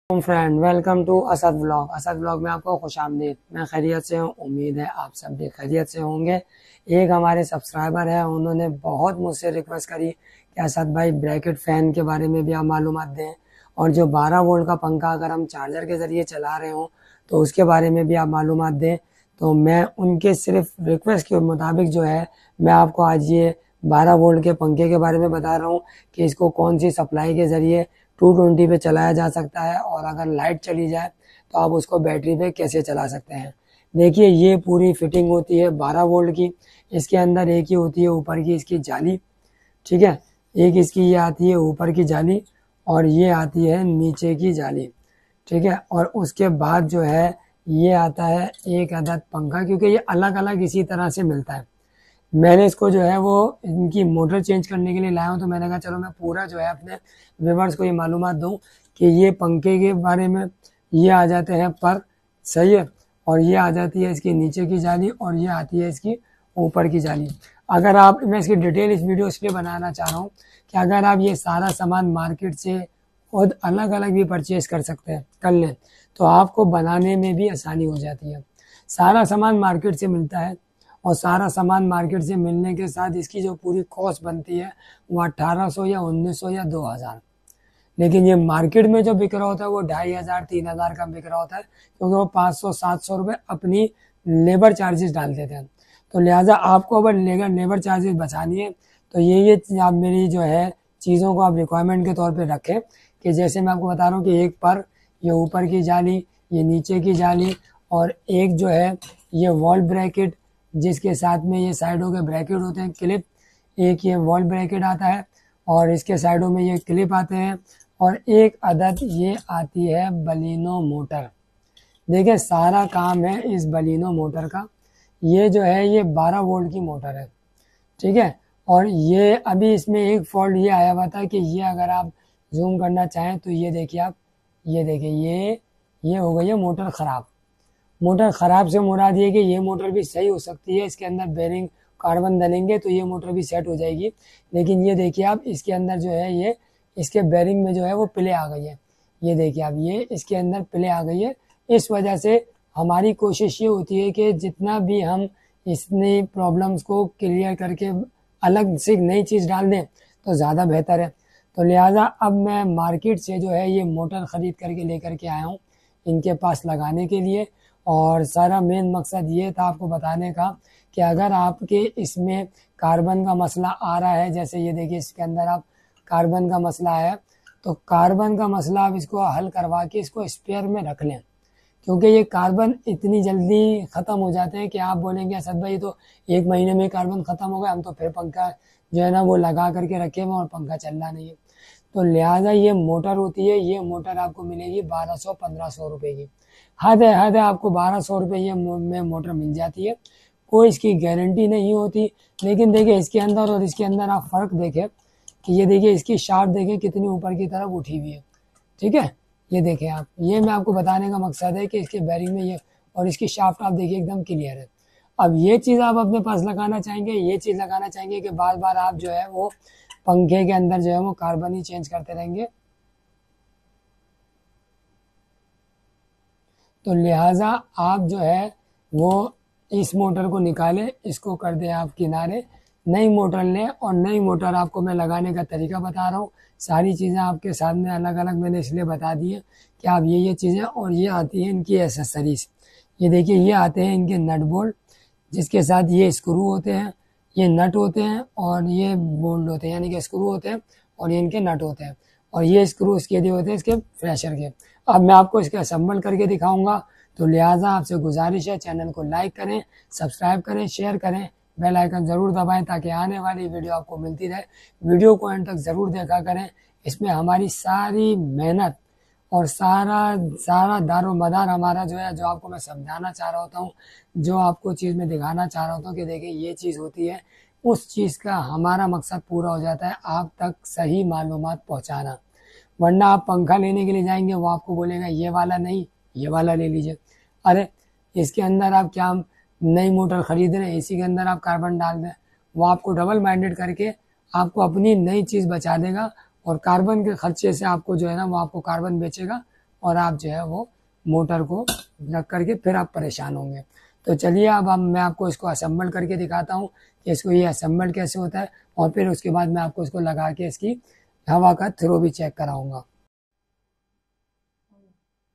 Friend, welcome to Asad vlog. Asad vlog में आपको खुशामदीद। मैं खैरियत से हूँ, उम्मीद है आप सब भी खैरियत से होंगे। एक हमारे सब्सक्राइबर है, उन्होंने बहुत मुझसे रिक्वेस्ट करी कि असद भाई ब्रैकेट फ़ैन के बारे में भी आप मालूमात दें, और जो 12 वोल्ट का पंखा अगर हम चार्जर के ज़रिए चला रहे हों तो उसके बारे में भी आप मालूमात दें। तो मैं उनके सिर्फ रिक्वेस्ट के मुताबिक जो है मैं आपको आज ये 12 वोल्ट के पंखे के बारे में बता रहा हूँ कि इसको कौन सी सप्लाई के ज़रिए 220 पे चलाया जा सकता है, और अगर लाइट चली जाए तो आप उसको बैटरी पे कैसे चला सकते हैं। देखिए, ये पूरी फिटिंग होती है 12 वोल्ट की। इसके अंदर एक ही होती है ऊपर की इसकी जाली, ठीक है। एक इसकी ये आती है ऊपर की जाली, और ये आती है नीचे की जाली, ठीक है। और उसके बाद जो है ये आता है एक अदद पंखा, क्योंकि ये अलग अलग इसी तरह से मिलता है। मैंने इसको जो है वो इनकी मोटर चेंज करने के लिए लाया हूँ, तो मैंने कहा चलो मैं पूरा जो है अपने व्यूअर्स को ये मालूमात दूँ कि ये पंखे के बारे में। ये आ जाते हैं पर, सही है, और ये आ जाती है इसकी नीचे की जाली, और ये आती है इसकी ऊपर की जाली। अगर आप, मैं इसकी डिटेल इस वीडियो इसलिए बनाना चाह रहा हूँ कि अगर आप ये सारा सामान मार्केट से खुद अलग अलग भी परचेज कर लें तो आपको बनाने में भी आसानी हो जाती है। सारा सामान मार्केट से मिलता है, और सारा सामान मार्केट से मिलने के साथ इसकी जो पूरी कॉस्ट बनती है वो 1800 या 1900 या 2000। लेकिन ये मार्केट में जो बिक रहा होता है वो 2500 3000 का बिक रहा होता है, क्योंकि वो 500 700 रुपये अपनी लेबर चार्जेस डाल देते हैं। तो लिहाजा आपको अगर लेबर चार्जेस बचानी है तो ये आप मेरी जो है चीज़ों को आप रिक्वायरमेंट के तौर पे रखें, कि जैसे मैं आपको बता रहा हूँ कि एक पर ये ऊपर की जाली, ये नीचे की जाली, और एक जो है ये वॉल ब्रैकेट जिसके साथ में ये साइडों के ब्रैकेट होते हैं क्लिप। एक ये वॉल ब्रैकेट आता है और इसके साइडों में ये क्लिप आते हैं, और एक अदद ये आती है बलिनो मोटर। देखिए, सारा काम है इस बलिनो मोटर का। ये जो है ये 12 वोल्ट की मोटर है, ठीक है। और ये अभी इसमें एक फॉल्ट ये आया हुआ था कि ये अगर आप जूम करना चाहें तो ये देखिए आप, ये देखिए ये हो गई है मोटर ख़राब। मोटर ख़राब से मुराद ये कि ये मोटर भी सही हो सकती है, इसके अंदर बेरिंग कार्बन डालेंगे तो ये मोटर भी सेट हो जाएगी। लेकिन ये देखिए आप, इसके अंदर जो है ये इसके बेरिंग में जो है वो प्ले आ गई है। ये देखिए आप, ये इसके अंदर प्ले आ गई है। इस वजह से हमारी कोशिश ये होती है कि जितना भी हम इसने प्रॉब्लम्स को क्लियर करके अलग से नई चीज़ डाल दें तो ज़्यादा बेहतर है। तो लिहाजा अब मैं मार्केट से जो है ये मोटर ख़रीद करके लेकर के आया हूँ इनके पास लगाने के लिए। और सारा मेन मकसद ये था आपको बताने का कि अगर आपके इसमें कार्बन का मसला आ रहा है, जैसे ये देखिए इसके अंदर आप कार्बन का मसला है, तो कार्बन का मसला आप इसको हल करवा के इसको स्पेयर में रख लें, क्योंकि ये कार्बन इतनी जल्दी ख़त्म हो जाते हैं कि आप बोलेंगे असद भाई तो 1 महीने में कार्बन ख़त्म हो गया, हम तो फिर पंखा जो है ना वो लगा करके रखे हुए और पंखा चल रहा नहीं है। तो लिहाजा ये मोटर होती है, ये मोटर आपको मिलेगी 1200-1500 रुपये की। हद है आपको 1200 रुपये ये में मोटर मिल जाती है। कोई इसकी गारंटी नहीं होती। लेकिन देखिए इसके अंदर और इसके अंदर आप फ़र्क देखें कि ये देखिए इसकी शाफ्ट देखें कितनी ऊपर की तरफ उठी हुई है, ठीक है। ये देखें आप, ये मैं आपको बताने का मकसद है कि इसके बैरिंग में ये, और इसकी शाफ्ट आप देखिए एकदम क्लियर है। अब ये चीज़ आप अपने पास लगाना चाहेंगे, ये चीज़ लगाना चाहेंगे कि बार बार आप जो है वो पंखे के अंदर जो है वो कार्बन ही चेंज करते रहेंगे, तो लिहाजा आप जो है वो इस मोटर को निकालें, इसको कर दें आप किनारे, नई मोटर लें। और नई मोटर आपको मैं लगाने का तरीका बता रहा हूँ। सारी चीज़ें आपके सामने अलग अलग मैंने इसलिए बता दी है कि आप ये चीज़ें, और ये आती है इनकी एसेसरीज। ये देखिए ये आते हैं इनके नट बोल्ट, जिसके साथ ये स्क्रू होते हैं, ये नट होते हैं, और ये बोल्ट होते हैं, यानी कि स्क्रू होते हैं और ये इनके नट होते हैं, और ये स्क्रू इसके दिए होते हैं इसके फ्रेशर के। अब मैं आपको इसका असेंबल करके दिखाऊंगा। तो लिहाजा आपसे गुजारिश है चैनल को लाइक करें, सब्सक्राइब करें, शेयर करें, बेल आइकन ज़रूर दबाएं ताकि आने वाली वीडियो आपको मिलती रहे। वीडियो को एंड तक ज़रूर देखा करें, इसमें हमारी सारी मेहनत और सारा दारो मदार हमारा जो है, जो आपको मैं समझाना चाह रहा होता हूँ, जो आपको चीज़ में दिखाना चाह रहा होता हूँ कि देखिए ये चीज़ होती है, उस चीज़ का हमारा मकसद पूरा हो जाता है आप तक सही मालूमात पहुँचाना। वरना आप पंखा लेने के लिए जाएंगे, वो आपको बोलेगा ये वाला नहीं, ये वाला ले लीजिए। अरे इसके अंदर आप क्या नई मोटर खरीद रहे हैं, इसी के अंदर आप कार्बन डाल दें, वो आपको डबल माइंडेड करके आपको अपनी नई चीज़ बचा देगा, और कार्बन के खर्चे से आपको जो है ना वो आपको कार्बन बेचेगा और आप जो है वो मोटर को रख करके फिर आप परेशान होंगे। तो चलिए अब मैं आपको इसको असेंबल करके दिखाता हूँ कि इसको ये असेंबल कैसे होता है, और फिर उसके बाद मैं आपको इसको लगा के इसकी हवा का थ्रो भी चेक कराऊंगा।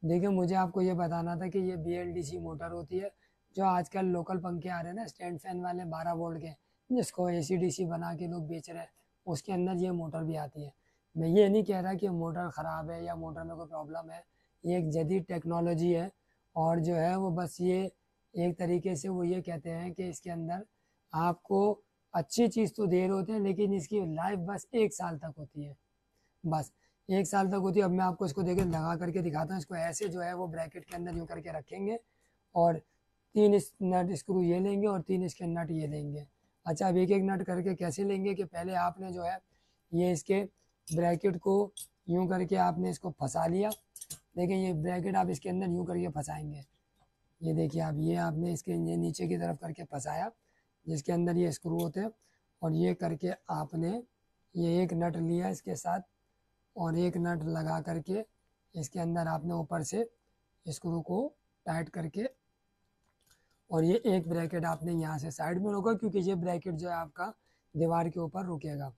देखिए, मुझे आपको ये बताना था कि ये BLDC मोटर होती है। जो आजकल लोकल पंखे आ रहे हैं ना स्टैंड फैन वाले 12 वोल्ट के, जिसको AC/DC बना के लोग बेच रहे हैं, उसके अंदर ये मोटर भी आती है। मैं ये नहीं कह रहा कि मोटर ख़राब है या मोटर में कोई प्रॉब्लम है, ये एक जदीद टेक्नोलॉजी है। और जो है वो बस ये एक तरीके से वो ये कहते हैं कि इसके अंदर आपको अच्छी चीज़ तो दे रहे होते हैं, लेकिन इसकी लाइफ बस 1 साल तक होती है, बस 1 साल तक होती है। अब मैं आपको इसको देखिए लगा करके दिखाता हूँ। इसको ऐसे जो है वो ब्रैकेट के अंदर यूँ करके रखेंगे और 3 इस नट स्क्रू ये लेंगे और 3 इसके नट ये लेंगे। अच्छा, अब एक एक नट करके कैसे लेंगे कि पहले आपने जो है ये इसके ब्रैकेट को यूँ करके आपने इसको फंसा लिया। देखिए, ये ब्रैकेट आप इसके अंदर यूँ करके फंसाएंगे। ये देखिए, आप ये आपने इसके ये नीचे की तरफ करके फंसाया, जिसके अंदर ये स्क्रू होते हैं। और ये करके आपने ये एक नट लिया इसके साथ, और एक नट लगा करके इसके अंदर आपने ऊपर से स्क्रू को टाइट करके, और ये एक ब्रैकेट आपने यहाँ से साइड में रोका, क्योंकि ये ब्रैकेट जो है आपका दीवार के ऊपर रुकेगा,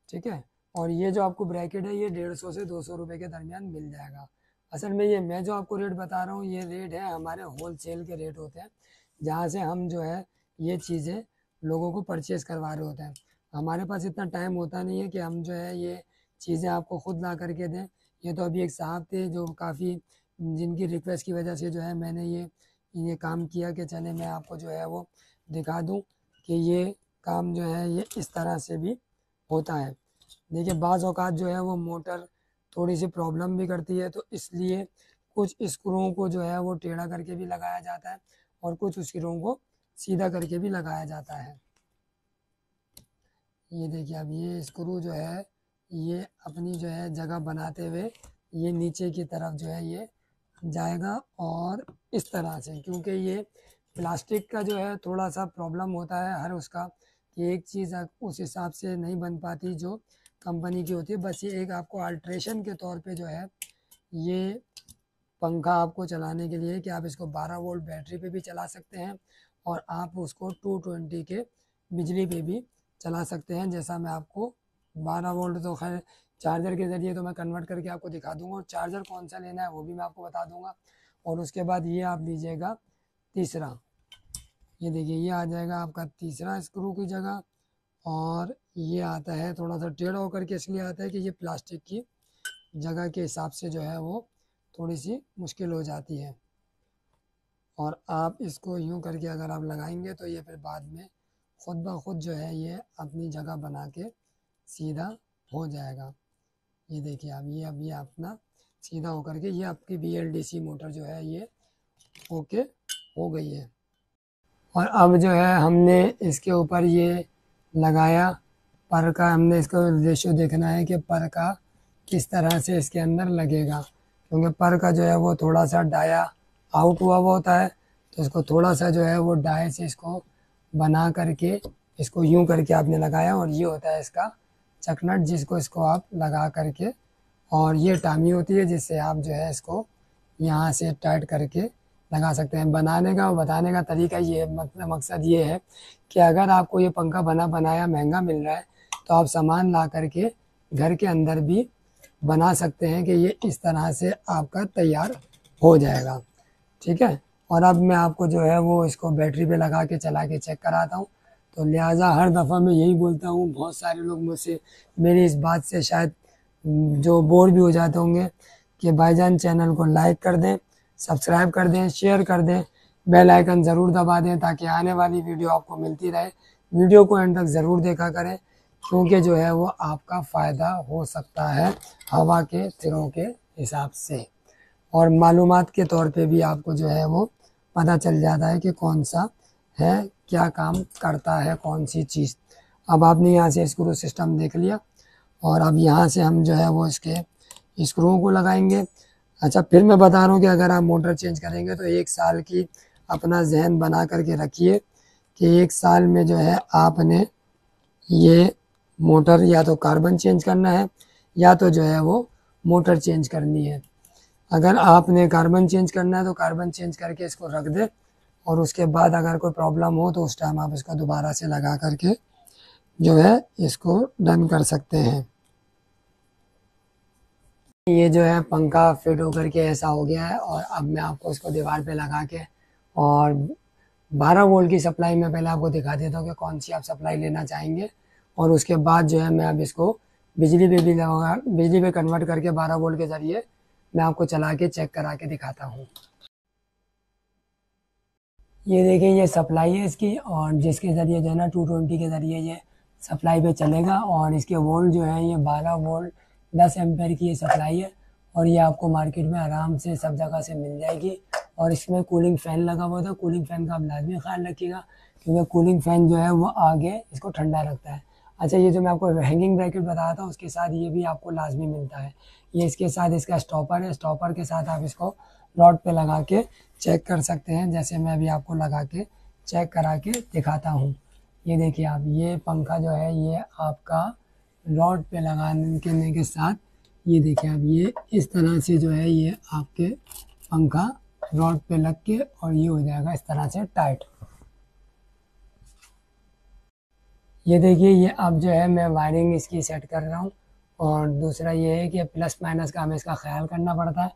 ठीक है। और ये जो आपको ब्रैकेट है ये 150 से 200 रुपये के दरमियान मिल जाएगा। असल में ये मैं जो आपको रेट बता रहा हूँ ये रेट है हमारे होलसेल के रेट होते हैं, जहाँ से हम जो है ये चीज़ें लोगों को परचेज़ करवा रहे होते हैं। हमारे पास इतना टाइम होता नहीं है कि हम जो है ये चीज़ें आपको खुद ला करके दें। ये तो अभी एक साहब थे जो काफ़ी, जिनकी रिक्वेस्ट की वजह से जो है मैंने ये काम किया कि चले मैं आपको जो है वो दिखा दूं कि ये काम जो है ये इस तरह से भी होता है। देखिए, बाज़ औक़ात जो है वो मोटर थोड़ी सी प्रॉब्लम भी करती है, तो इसलिए कुछ स्क्रूओं को जो है वो टेढ़ा करके भी लगाया जाता है और कुछ स्क्रूओं को सीधा करके भी लगाया जाता है। ये देखिए, अब ये स्क्रू जो है ये अपनी जो है जगह बनाते हुए ये नीचे की तरफ जो है ये जाएगा, और इस तरह से, क्योंकि ये प्लास्टिक का जो है थोड़ा सा प्रॉब्लम होता है हर उसका, कि एक चीज़ उस हिसाब से नहीं बन पाती जो कंपनी की होती है। बस ये एक आपको अल्ट्रेशन के तौर पे जो है ये पंखा आपको चलाने के लिए कि आप इसको 12 वोल्ट बैटरी पे भी चला सकते हैं, और आप उसको 220 के बिजली पे भी चला सकते हैं। जैसा मैं आपको 12 वोल्ट तो खैर चार्जर के ज़रिए तो मैं कन्वर्ट करके आपको दिखा दूंगा, और चार्जर कौन सा लेना है वो भी मैं आपको बता दूंगा। और उसके बाद ये आप लीजिएगा तीसरा, ये देखिए ये आ जाएगा आपका तीसरा स्क्रू की जगह, और ये आता है थोड़ा सा टेढ़ा होकर के, इसलिए आता है कि ये प्लास्टिक की जगह के हिसाब से जो है वो थोड़ी सी मुश्किल हो जाती है। और आप इसको यूं करके अगर आप लगाएंगे तो ये फिर बाद में खुद ब खुद जो है ये अपनी जगह बना के सीधा हो जाएगा। ये देखिए आप, ये अब ये अपना सीधा होकर के ये आपकी BLDC मोटर जो है ये ओके हो गई है। और अब जो है हमने इसके ऊपर ये लगाया पर का, हमने इसको रेशो देखना है कि पर का किस तरह से इसके अंदर लगेगा, क्योंकि पर का जो है वो थोड़ा सा डाया आउट हुआ होता है, तो इसको थोड़ा सा जो है वो डाय से इसको बना करके इसको यूं करके आपने लगाया, और ये होता है इसका चकनट, जिसको इसको आप लगा करके, और ये टामी होती है जिससे आप जो है इसको यहाँ से टाइट करके लगा सकते हैं। बनाने का और बताने का तरीका ये मतलब मकसद ये है कि अगर आपको ये पंखा बना बनाया महंगा मिल रहा है तो आप सामान ला करके घर के अंदर भी बना सकते हैं कि ये इस तरह से आपका तैयार हो जाएगा, ठीक है। और अब मैं आपको जो है वो इसको बैटरी पे लगा के चला के चेक कराता हूँ। तो लिहाजा हर दफ़ा मैं यही बोलता हूँ, बहुत सारे लोग मुझसे मेरी इस बात से शायद जो बोर भी हो जाते होंगे कि भाईजान चैनल को लाइक कर दें, सब्सक्राइब कर दें, शेयर कर दें, बेल आइकन ज़रूर दबा दें ताकि आने वाली वीडियो आपको मिलती रहे। वीडियो को एंड तक ज़रूर देखा करें, क्योंकि जो है वो आपका फ़ायदा हो सकता है हवा के थ्रो के हिसाब से, और मालूमात के तौर पे भी आपको जो है वो पता चल जाता है कि कौन सा है, क्या काम करता है, कौन सी चीज़। अब आपने यहाँ से स्क्रू सिस्टम देख लिया, और अब यहाँ से हम जो है वो इसके स्क्रूओं को लगाएंगे। अच्छा, फिर मैं बता रहा हूँ कि अगर आप मोटर चेंज करेंगे तो 1 साल की अपना जहन बना करके रखिए कि 1 साल में जो है आपने ये मोटर या तो कार्बन चेंज करना है या तो जो है वो मोटर चेंज करनी है। अगर आपने कार्बन चेंज करना है तो कार्बन चेंज करके इसको रख दे, और उसके बाद अगर कोई प्रॉब्लम हो तो उस टाइम आप इसको दोबारा से लगा करके जो है इसको डन कर सकते हैं। ये जो है पंखा फिट होकर के ऐसा हो गया है, और अब मैं आपको इसको दीवार पे लगा के और 12 वोल्ट की सप्लाई में पहले आपको दिखा देता हूँ कि कौन सी आप सप्लाई लेना चाहेंगे, और उसके बाद जो है मैं अब इसको बिजली पे भी लगाऊंगा, बिजली पे कन्वर्ट करके 12 वोल्ट के ज़रिए मैं आपको चला के चेक करा के दिखाता हूँ। ये देखिए ये सप्लाई है इसकी, और जिसके ज़रिए जो है ना 220 के ज़रिए ये सप्लाई पे चलेगा, और इसके वोल्ट जो है ये 12 वोल्ट 10 एम्पेयर की ये सप्लाई है, और ये आपको मार्केट में आराम से सब जगह से मिल जाएगी। और इसमें कूलिंग फ़ैन लगा हुआ था, कूलिंग फ़ैन का आप लाजमी ख्याल रखिएगा, क्योंकि कूलिंग फ़ैन जो है वो आगे इसको ठंडा रखता है। अच्छा, ये जो मैं आपको हैंगिंग ब्रैकेट बताया था उसके साथ ये भी आपको लाजमी मिलता है। ये इसके साथ इसका स्टॉपर है, स्टॉपर के साथ आप इसको रॉड पे लगा के चेक कर सकते हैं, जैसे मैं अभी आपको लगा के चेक करा के दिखाता हूँ। ये देखिए आप, ये पंखा जो है ये आपका रॉड पे लगाने के साथ ये देखिए आप, ये इस तरह से जो है ये आपके पंखा रॉड पे लग के और ये हो जाएगा इस तरह से टाइट। ये देखिए ये अब जो है मैं वायरिंग इसकी सेट कर रहा हूँ, और दूसरा ये है कि प्लस माइनस का हमें इसका ख्याल करना पड़ता है।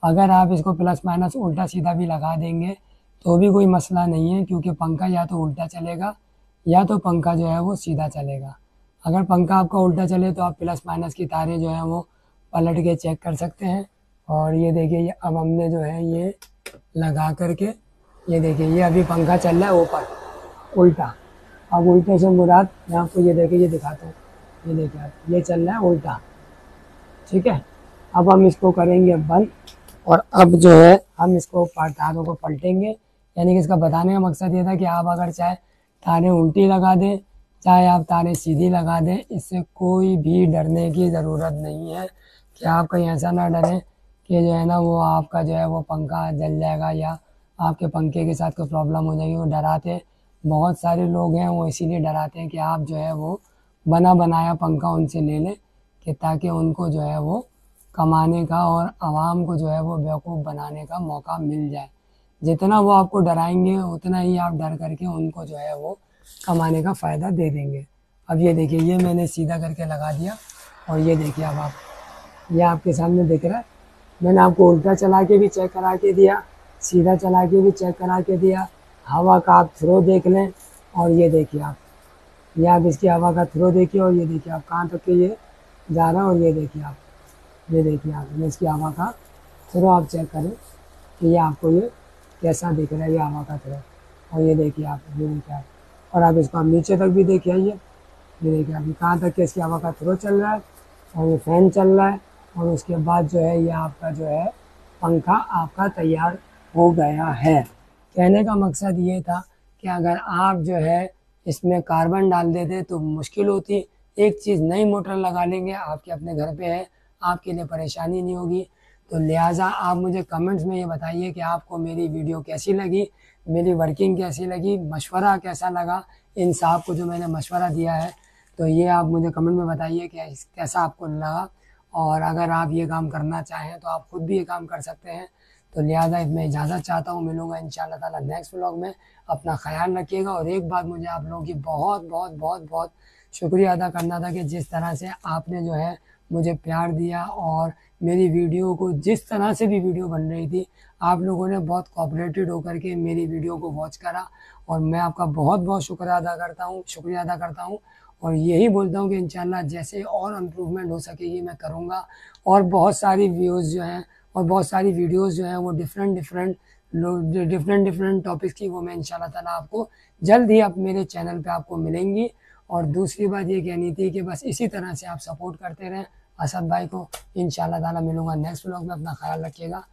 अगर आप इसको प्लस माइनस उल्टा सीधा भी लगा देंगे तो भी कोई मसला नहीं है, क्योंकि पंखा या तो उल्टा चलेगा या तो पंखा जो है वो सीधा चलेगा। अगर पंखा आपका उल्टा चले तो आप प्लस माइनस की तारें जो है वो पलट के चेक कर सकते हैं। और ये देखिए ये अब हमने जो है ये लगा करके, ये देखिए ये अभी पंखा चल रहा है ऊपर उल्टा। अब उल्टे से मुराद मैं आपको ये देखिए ये दिखाता हूँ, ये देखिए आप, ये चल रहा है उल्टा, ठीक है। अब हम इसको करेंगे बंद, और अब जो है हम इसको तारों को पलटेंगे। यानी कि इसका बताने का मकसद ये था कि आप अगर चाहे तारें उल्टी लगा दें, चाहे आप तारें सीधी लगा दें, इससे कोई भी डरने की ज़रूरत नहीं है। कि आप कहीं ऐसा ना डरें कि जो है ना वो आपका जो है वो पंखा जल जाएगा या आपके पंखे के साथ कोई प्रॉब्लम हो जाएगी। वो डराते बहुत सारे लोग हैं, वो इसीलिए डराते हैं कि आप जो है वो बना बनाया पंखा उनसे ले लें, कि ताकि उनको जो है वो कमाने का और आवाम को जो है वो बेवकूफ़ बनाने का मौका मिल जाए। जितना वो आपको डराएंगे उतना ही आप डर करके उनको जो है वो कमाने का फ़ायदा दे देंगे। अब ये देखिए ये मैंने सीधा करके लगा दिया, और ये देखिए अब आप, ये आपके सामने दिख रहा है। मैंने आपको उल्टा चला के भी चेक करा के दिया, सीधा चला के भी चेक करा के दिया। हवा का आप थ्रो देख लें, और ये देखिए आप, ये आप इसकी हवा का थ्रो देखिए, और ये देखिए आप कहाँ तक के ये जा रहा है। और ये देखिए आप, ये देखिए आप, ये इसकी हवा का थ्रो आप चेक करें कि ये आपको ये कैसा दिख रहा है, ये हवा का थ्रो। और ये देखिए आप, ये देखिए आप, और आप इसको आप नीचे तक भी देखिए, ये देखिए आप कहाँ तक के इसकी हवा का थ्रो चल रहा है, और ये फ़ैन चल रहा है। और उसके बाद जो है ये आपका जो है पंखा आपका तैयार हो गया है। कहने का मकसद ये था कि अगर आप जो है इसमें कार्बन डाल देते तो मुश्किल होती। एक चीज़, नई मोटर लगा लेंगे, आपके अपने घर पे है, आपके लिए परेशानी नहीं होगी। तो लिहाजा आप मुझे कमेंट्स में ये बताइए कि आपको मेरी वीडियो कैसी लगी, मेरी वर्किंग कैसी लगी, मशवरा कैसा लगा, इन साहब को जो मैंने मशवरा दिया है। तो ये आप मुझे कमेंट में बताइए कि कैसा आपको लगा, और अगर आप ये काम करना चाहें तो आप खुद भी ये काम कर सकते हैं। तो लिहाजा मैं इजाज़त चाहता हूँ, मिलूँगा इंशाअल्लाह ताला नेक्स्ट व्लॉग में। अपना ख्याल रखिएगा, और एक बात मुझे आप लोगों की बहुत बहुत बहुत बहुत शुक्रिया अदा करना था कि जिस तरह से आपने जो है मुझे प्यार दिया, और मेरी वीडियो को जिस तरह से भी वीडियो बन रही थी आप लोगों ने बहुत कोऑपरेटेड होकर के मेरी वीडियो को वॉच करा, और मैं आपका बहुत बहुत शुक्रिया अदा करता हूँ। और यही बोलता हूँ कि इंशाल्लाह जैसे और इम्प्रूवमेंट हो सकेगी मैं करूँगा, और बहुत सारी व्यूज़ जो हैं और बहुत सारी वीडियोस जो हैं वो डिफरेंट टॉपिक्स की, वो मैं इंशाल्लाह ताला आपको जल्द ही अब मेरे चैनल पे आपको मिलेंगी। और दूसरी बात ये कहनी थी कि बस इसी तरह से आप सपोर्ट करते रहें असद भाई को। इंशाल्लाह ताला मिलूँगा नेक्स्ट व्लॉग में। अपना ख्याल रखिएगा।